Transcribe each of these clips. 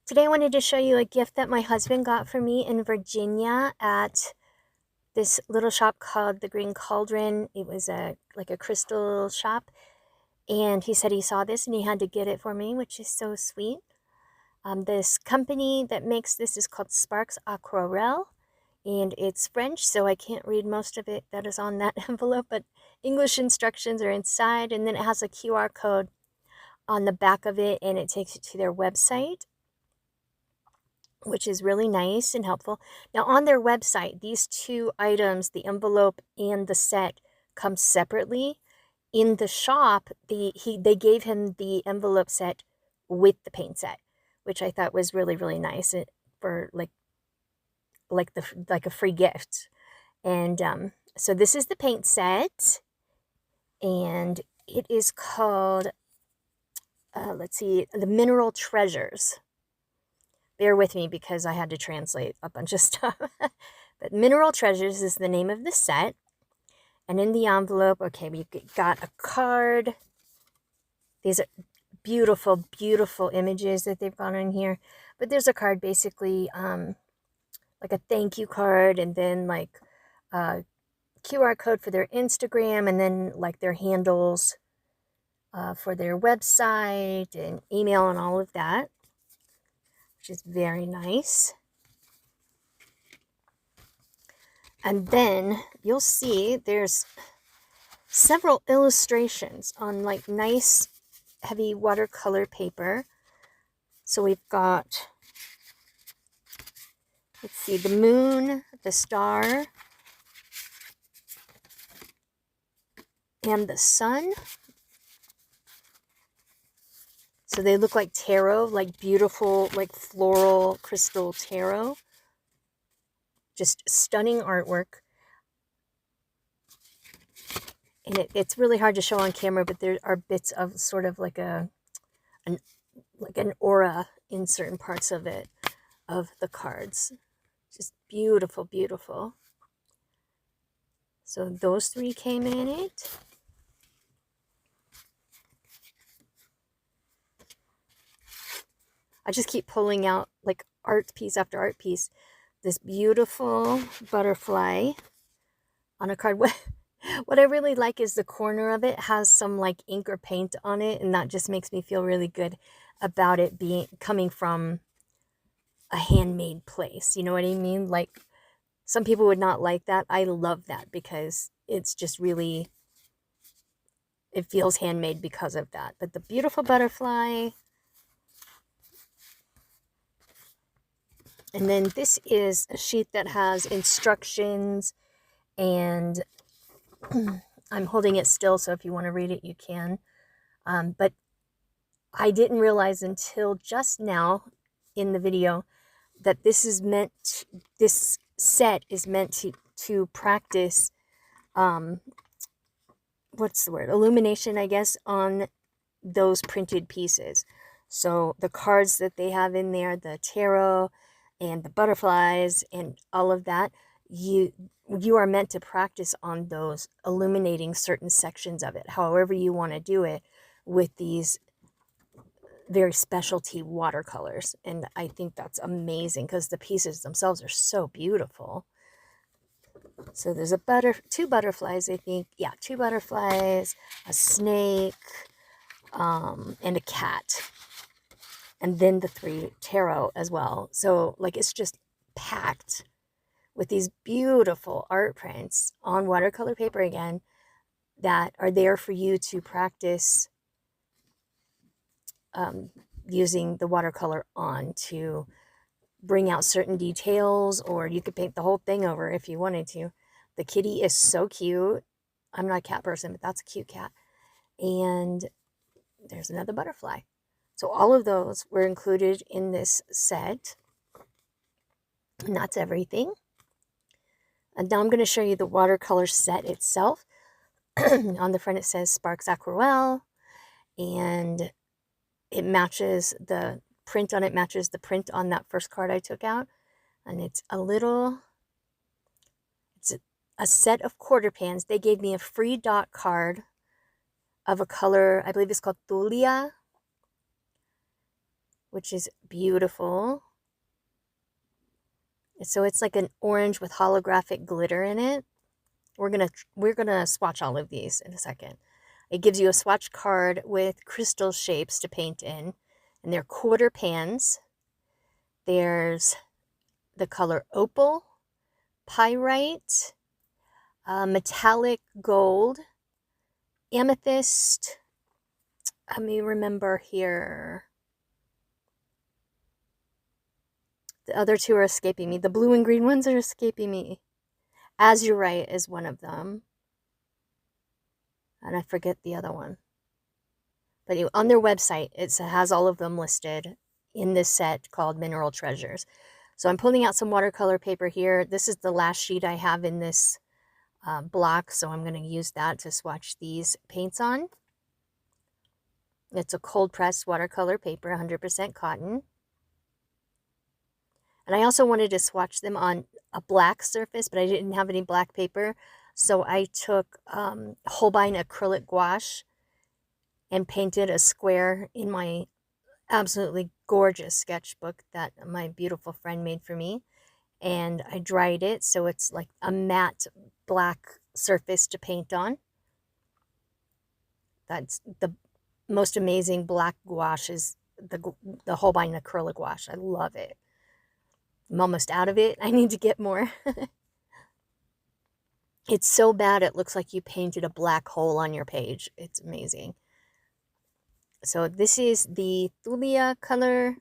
Today I wanted to show you a gift that my husband got for me in Virginia at this little shop called the Green Cauldron. It was like a crystal shop, and he said he saw this and he had to get it for me, which is so sweet. This company that makes this is called Sparks Aquarelle, and it's French, so I can't read most of it that is on that envelope, but English instructions are inside, and then it has a QR code on the back of it, and it takes you to their website, which is really nice and helpful. Now on their website, these two items, the envelope and the set, come separately. In the shop, they gave him the envelope set with the paint set, which I thought was really, really nice for like a free gift. And so this is the paint set, and it is called let's see, the Mineral Treasures. Bear with me because I had to translate a bunch of stuff. But Mineral Treasures is the name of the set. And in the envelope, okay, we got a card. These are beautiful, beautiful images that they've got on here. But there's a card basically like a thank you card, and then like a QR code for their Instagram, and then like their handles for their website and email and all of that, which is very nice. And then you'll see there's several illustrations on like nice heavy watercolor paper. So we've got, let's see, the moon, the star, and the sun. So they look like tarot, like beautiful, like floral crystal tarot. Just stunning artwork. And it's really hard to show on camera, but there are bits of sort of like an aura in certain parts of it, of the cards. Just beautiful, beautiful. So those three came in it. I just keep pulling out like art piece after art piece. This beautiful butterfly on a card. What I really like is the corner of it has some like ink or paint on it, and that just makes me feel really good about it coming from a handmade place. You know what I mean? Like, some people would not like that. I love that because it's just really, it feels handmade because of that. But the beautiful butterfly. And then this is a sheet that has instructions, and I'm holding it still, so if you want to read it, you can. But I didn't realize until just now in the video that this set is meant to practice, what's the word? Illumination, I guess, on those printed pieces. So the cards that they have in there, the tarot, and the butterflies and all of that, you are meant to practice on those, illuminating certain sections of it, however you want to do it, with these very specialty watercolors. And I think that's amazing because the pieces themselves are so beautiful. So there's two butterflies, I think. Yeah, two butterflies, a snake, and a cat. And then the three tarot as well. So like it's just packed with these beautiful art prints on watercolor paper again that are there for you to practice using the watercolor on to bring out certain details, or you could paint the whole thing over if you wanted to. The kitty is so cute. I'm not a cat person, but that's a cute cat. And there's another butterfly. So all of those were included in this set, and that's everything. And now I'm going to show you the watercolor set itself. On the front it says Sparks Aquarelle, and it matches, the print on it matches the print on that first card I took out. And it's a set of quarter pans. They gave me a free dot card of a color, I believe it's called Thulia. which is beautiful. So it's like an orange with holographic glitter in it. We're gonna swatch all of these in a second. It gives you a swatch card with crystal shapes to paint in, and they're quarter pans. There's the color opal, pyrite, metallic gold, amethyst. Let me remember here. The other two are escaping me. The blue and green ones are escaping me. Azurite is one of them. And I forget the other one. But on their website, it has all of them listed in this set called Mineral Treasures. So I'm pulling out some watercolor paper here. This is the last sheet I have in this block, so I'm going to use that to swatch these paints on. It's a cold pressed watercolor paper, 100% cotton. And I also wanted to swatch them on a black surface, but I didn't have any black paper. So I took Holbein acrylic gouache and painted a square in my absolutely gorgeous sketchbook that my beautiful friend made for me. And I dried it so it's like a matte black surface to paint on. That's the most amazing black gouache, is the Holbein acrylic gouache. I love it. I'm almost out of it. I need to get more. It's so bad it looks like you painted a black hole on your page. It's amazing. So this is the Thulia color.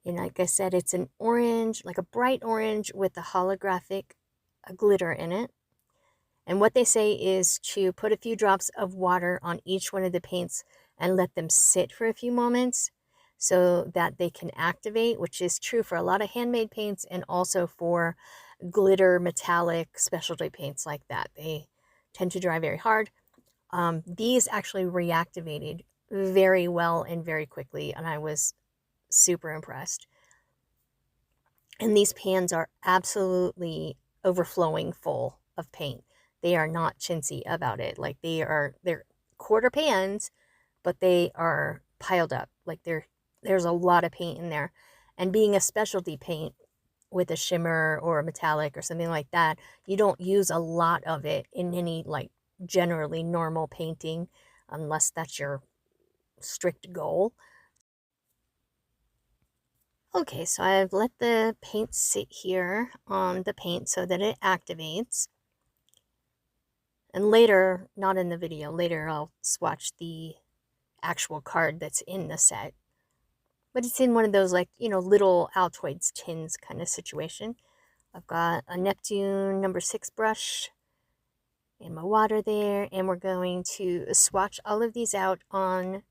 And like I said, it's an orange, like a bright orange with a holographic glitter in it. And what they say is to put a few drops of water on each one of the paints and let them sit for a few moments so that they can activate, which is true for a lot of handmade paints and also for glitter metallic specialty paints like that. They tend to dry very hard. These actually reactivated very well and very quickly, and I was super impressed. And these pans are absolutely overflowing full of paint. They are not chintzy about it. Like they're quarter pans, but they are piled up. Like there's a lot of paint in there. And being a specialty paint with a shimmer or a metallic or something like that, you don't use a lot of it in any like generally normal painting unless that's your strict goal. Okay, so I've let the paint sit here on the paint so that it activates. And later, not in the video, later I'll swatch the actual card that's in the set. But it's in one of those, like, you know, little Altoids tins kind of situation. I've got a Neptune number 6 brush and my water there. And we're going to swatch all of these out on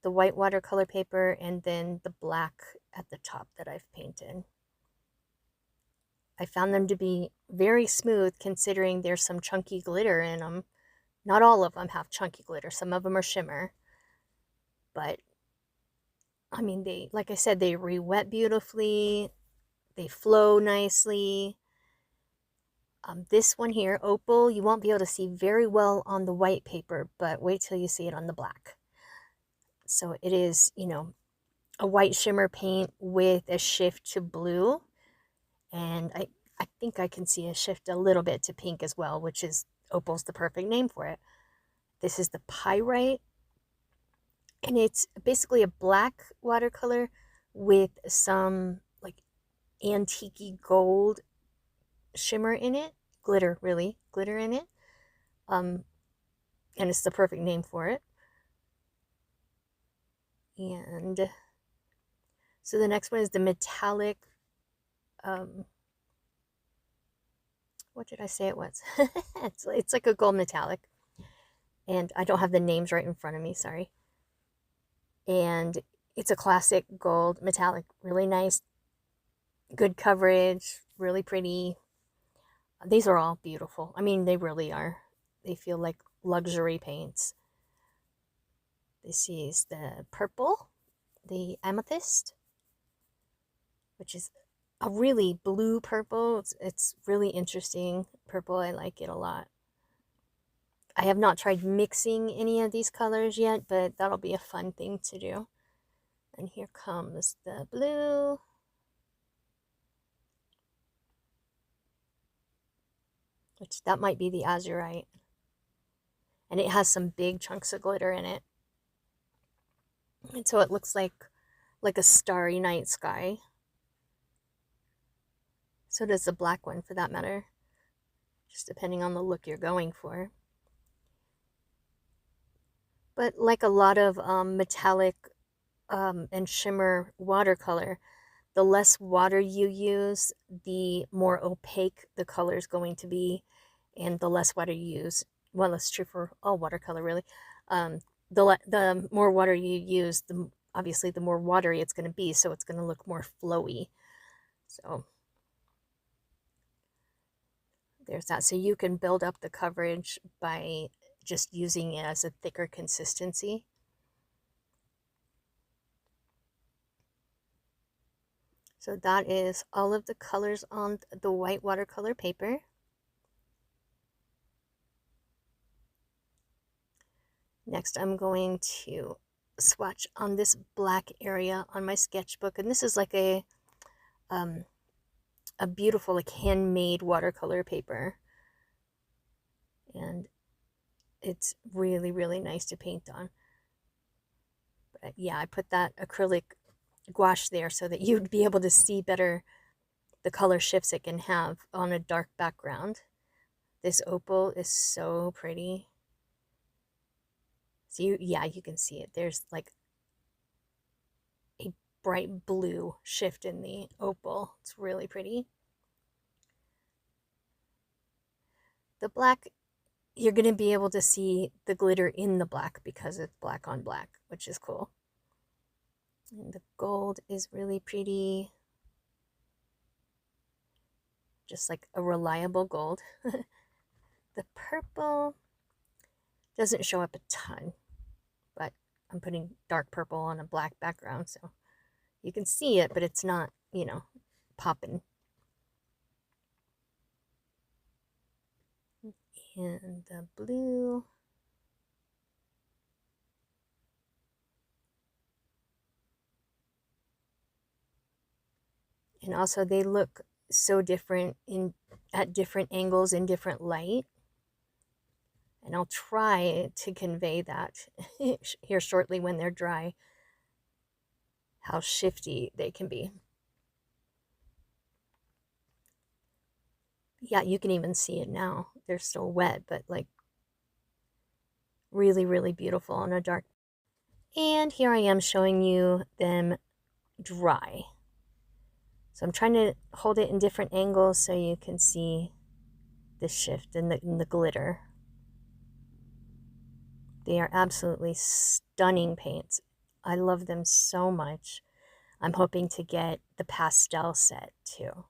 the white watercolor paper and then the black at the top that I've painted. I found them to be very smooth considering there's some chunky glitter in them. Not all of them have chunky glitter. Some of them are shimmer. But, I mean, they, like I said, they re-wet beautifully. They flow nicely. This one here, Opal, you won't be able to see very well on the white paper, but wait till you see it on the black. So it is, you know, a white shimmer paint with a shift to blue. And I think I can see a shift a little bit to pink as well, which is, Opal's the perfect name for it. This is the Pyrite. And it's basically a black watercolor with some like antique gold shimmer in it. Glitter, really. Glitter in it. And it's the perfect name for it. And so the next one is the metallic, what did I say it was? it's like a gold metallic. And I don't have the names right in front of me, sorry. And it's a classic gold metallic, really nice, good coverage, really pretty. These are all beautiful. I mean, they really are. They feel like luxury paints. This is the purple, the amethyst, which is a really blue purple. It's really interesting purple. I like it a lot. I have not tried mixing any of these colors yet, but that'll be a fun thing to do. And here comes the blue. Which that might be the azurite. And it has some big chunks of glitter in it. And so it looks like a starry night sky. So does the black one for that matter. Just depending on the look you're going for. But like a lot of metallic and shimmer watercolor, the less water you use, the more opaque the color is going to be, and the less water you use. Well, that's true for all watercolor, really. The more water you use, obviously the more watery it's going to be, so it's going to look more flowy. So there's that. So you can build up the coverage by just using it as a thicker consistency. So that is all of the colors on the white watercolor paper. Next, I'm going to swatch on this black area on my sketchbook. And this is like a beautiful, like handmade watercolor paper. And it's really, really nice to paint on. But yeah, I put that acrylic gouache there so that you'd be able to see better the color shifts it can have on a dark background. This opal is so pretty. So you can see it. There's like a bright blue shift in the opal. It's really pretty. The black, you're going to be able to see the glitter in the black because it's black on black, which is cool. And the gold is really pretty. Just like a reliable gold. The purple doesn't show up a ton, but I'm putting dark purple on a black background, so you can see it, but it's not, popping. And the blue. And also they look so different at different angles in different light. And I'll try to convey that here shortly when they're dry, how shifty they can be. Yeah, you can even see it now. They're still wet, but like really, really beautiful on a dark. And here I am showing you them dry. So I'm trying to hold it in different angles so you can see the shift in the glitter. They are absolutely stunning paints. I love them so much. I'm hoping to get the pastel set too.